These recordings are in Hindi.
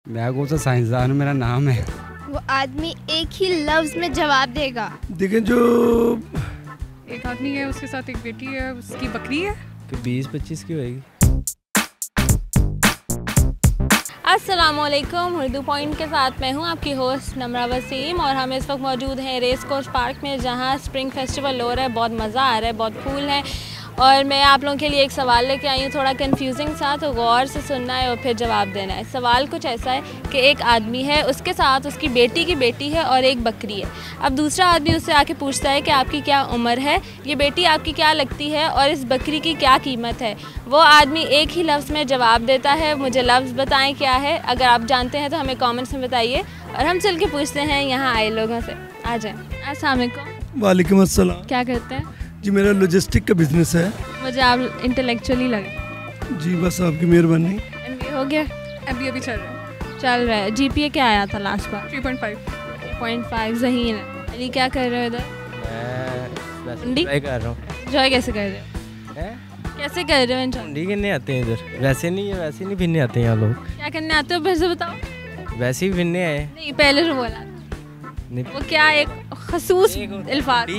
मैं कौन सा साइंसदान हूँ, मेरा नाम है। वो आदमी एक ही लफ्ज में जवाब देगा। देखिए जो एक आदमी है, उसके साथ एक बेटी है, उसकी बकरी है। 20-25 की होएगी। अस्सलामुअलैकुम, उर्दू पॉइंट के साथ मैं हूं आपकी होस्ट नमरा वसीम और हम इस वक्त मौजूद हैं रेस कोर्स पार्क में, जहां स्प्रिंग फेस्टिवल हो रहा है। बहुत मज़ा आ रहा है, बहुत फूल है और मैं आप लोगों के लिए एक सवाल लेके आई हूँ, थोड़ा कंफ्यूजिंग सा, तो गौर से सुनना है और फिर जवाब देना है। सवाल कुछ ऐसा है कि एक आदमी है, उसके साथ उसकी बेटी की बेटी है और एक बकरी है। अब दूसरा आदमी उससे आके पूछता है कि आपकी क्या उम्र है, ये बेटी आपकी क्या लगती है और इस बकरी की क्या कीमत है। वो आदमी एक ही लफ्ज़ में जवाब देता है। मुझे लफ्ज़ बताएं क्या है, अगर आप जानते हैं तो हमें कमेंट्स में बताइए और हम चल के पूछते हैं यहाँ आए लोगों से। आ जाएं। अस्सलाम वालेकुम। वालेकुम अस्सलाम। क्या करते हैं? जी मेरा लॉजिस्टिक का बिजनेस है। मुझे आप इंटेलेक्चुअली लगे। जी बस आपकी मेहरबानी। MBA हो गया? MBA अभी चल रहा है। GPA क्या आया था लास्ट बार? 3.5। ज़हीन है। अली क्या कर रहे हो इधर? मैं ट्राई कर रहा हूँ। एंजॉय कैसे कर रहे हो? कैसे कर रहे हो एंजॉय? ठंडी करने आते हैं इधर, वैसे नहीं फिरने आते हैं यहाँ लोग। क्या करने आते हो फिर से बताओ। वैसे ही फिरने आए नहीं, पहले जो बोला नहीं, वो क्या एक खसूस अल्फाज।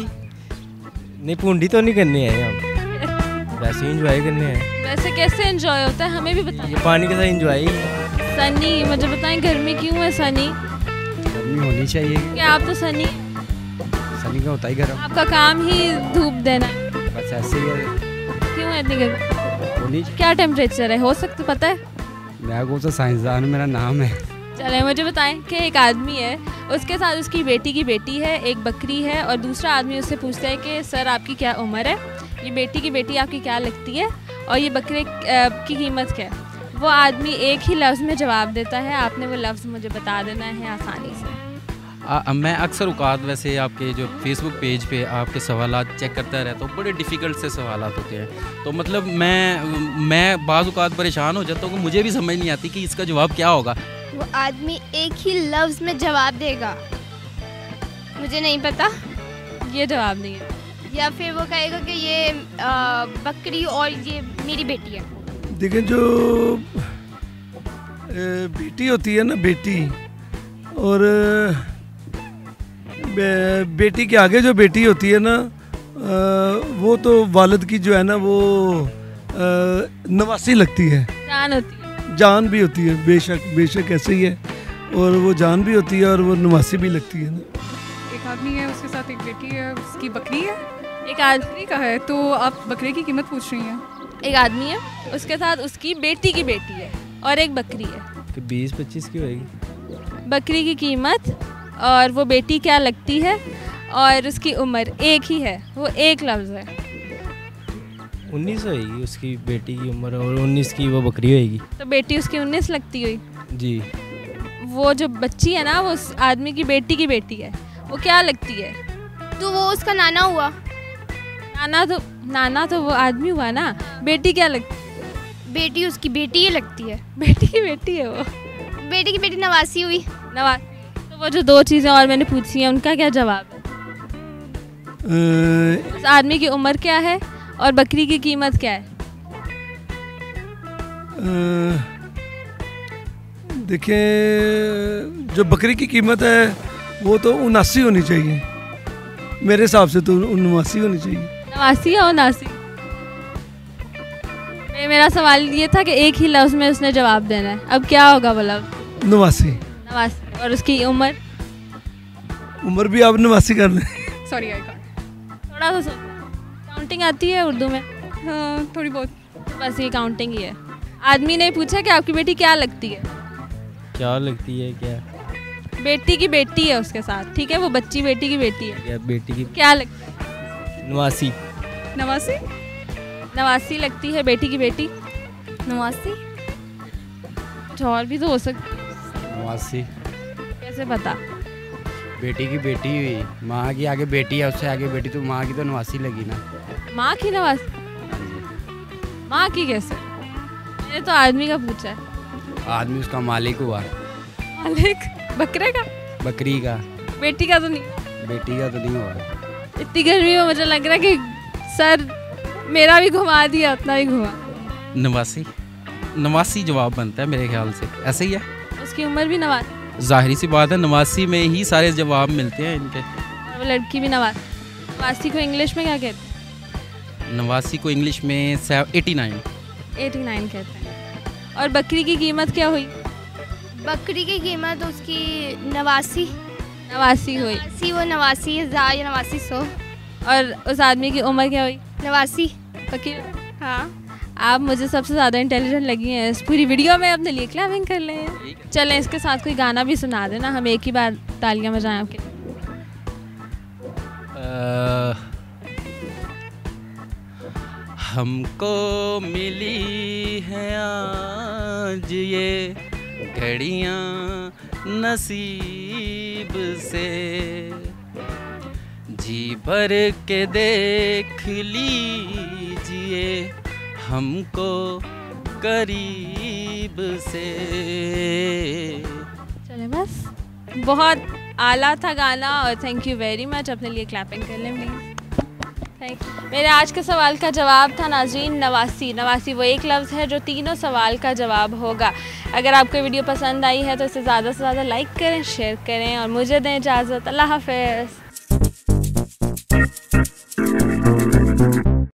नहीं पूंडी तो नहीं करने आए हम, वैसे ही इंजॉय करने आए। वैसे कैसे एंजॉय होता है हमें भी बताइए। ये पानी के साथ इंजॉय। सनी, मुझे बताएं गर्मी क्यों है सनी? गर्मी होनी चाहिए। क्या आप तो सनी सनी का होता ही गर्म, आपका काम ही धूप देना है। बस ऐसे ही है। क्यों है इतनी गर्मी? होनी। क्या टेम्परेचर है, हो सकता पता है? मैं कौन सा साइंसदान हूँ, मेरा नाम है। चले मुझे बताएं कि एक आदमी है, उसके साथ उसकी बेटी की बेटी है, एक बकरी है और दूसरा आदमी उससे पूछता है कि सर आपकी क्या उम्र है, ये बेटी की बेटी आपकी क्या लगती है और ये बकरे की कीमत क्या है। वो आदमी एक ही लफ्ज़ में जवाब देता है। आपने वो लफ्ज़ मुझे बता देना है आसानी से। मैं अक्सर औकात वैसे आपके जो फेसबुक पेज पे आपके सवालात चेक करता रहता हूँ, बड़े डिफ़िकल्ट से सवालात होते हैं, तो मतलब मैं बाज़ औकात परेशान हो जाता हूँ कि मुझे भी समझ नहीं आती कि इसका जवाब क्या होगा। वो आदमी एक ही लफ्ज में जवाब देगा। मुझे नहीं पता, ये जवाब नहीं है। या फिर वो कहेगा कि ये बकरी और ये मेरी बेटी है। देखिए जो बेटी होती है ना, बेटी और बेटी के आगे जो बेटी होती है ना, वो तो वालिद की जो है ना वो नवासी लगती है। जान होती है। जान भी होती है, बेशक ऐसे ही है, और वो जान भी होती है और वो नवासी भी लगती है ना। एक आदमी है, उसके साथ एक बेटी है, उसकी बकरी है। एक आदमी बकरी का है तो आप बकरे की कीमत पूछ रही हैं। एक आदमी है, उसके साथ उसकी बेटी की बेटी है और एक बकरी है। 20-25 की होएगी। बकरी की कीमत और वो बेटी क्या लगती है और उसकी उम्र एक ही है, वो एक लफ्ज़ है। 19 होएगी उसकी बेटी की उम्र और 19 की वो बकरी होएगी। तो बेटी उसकी 19 लगती हुई। जी। वो जो बच्ची है ना, वो उस आदमी की बेटी है, वो क्या लगती है? तो वो उसका नाना हुआ। नाना तो वो आदमी हुआ ना। बेटी क्या लगती है? बेटी उसकी बेटी ही लगती है। बेटी की बेटी है वो। बेटी की बेटी नवासी हुई। तो वो जो दो चीज़ें और मैंने पूछी हैं उनका क्या जवाब है? उस आदमी की उम्र क्या है और बकरी की कीमत क्या है? देखिए जो बकरी की कीमत है वो तो 79 होनी चाहिए, मेरे हिसाब से तो 79 होनी चाहिए। 89 या 79? मेरा सवाल ये था कि एक ही लफ्ज़ में उसने जवाब देना है। अब क्या होगा वो लफ्ज़? 89। और उसकी उम्र भी आप 89 कर लें। Sorry I can't. थोड़ा सा काउंटिंग आती है उर्दू में? हाँ थोड़ी बहुत। बस ये काउंटिंग ही है। आदमी ने पूछा कि आपकी बेटी क्या लगती है? क्या लगती है? क्या बेटी की बेटी है उसके साथ, ठीक है, वो बच्ची बेटी की बेटी है। क्या बेटी की क्या लगती है? 89। 89 लगती है बेटी की बेटी। 89। कुछ और भी तो हो सकती है। 89। कैसे पता? बेटी की बेटी हुई, माँ की आगे बेटी है, उससे आगे बेटी, तो माँ की तो 89 लगी ना। माँ की 89? माँ की कैसे? मैंने तो आदमी का पूछा है। आदमी उसका मालिक हुआ। मालिक बकरे का? बकरी का। बेटी का तो नहीं। बेटी का तो नहीं हुआ। इतनी गर्मी में मुझे लग रहा है कि सर मेरा भी घुमा दिया, उतना ही घुमा। 89 जवाब बनता है मेरे ख्याल से, ऐसे ही है। उसकी उम्र भी 89? ज़ाहिर सी बात है, 89 में ही सारे जवाब मिलते हैं इनके। और वो लड़की भी 89 को इंग्लिश में क्या कहते हैं? 89 को इंग्लिश में 89। 89 कहते हैं। और बकरी की कीमत क्या हुई? बकरी की कीमत उसकी 89 हुई। 89 वो 89,000 या 8900। और उस आदमी की उम्र क्या हुई? 89। पक्की? हाँ। आप मुझे सबसे ज़्यादा इंटेलिजेंट लगी हैं इस पूरी वीडियो में। अपने लिए क्लैपिंग कर लें। चलें, इसके साथ कोई गाना भी सुना देना, हम एक ही बार तालियां बजाएं आपके। हमको मिली है आज ये घड़ियाँ नसीब से, जी भर के देख लीजिए हमको करीब से। चले बस, बहुत आला था गाना और थैंक यू वेरी मच। अपने लिए क्लैपिंग कर लें प्लीज़। Thank you. मेरे आज के सवाल का जवाब था नाज़रीन 89 वो एक लफ्ज़ है जो तीनों सवाल का जवाब होगा। अगर आपको वीडियो पसंद आई है तो इसे ज़्यादा से ज़्यादा लाइक करें, शेयर करें और मुझे दें इजाज़त। अल्लाह हाफ़िज़।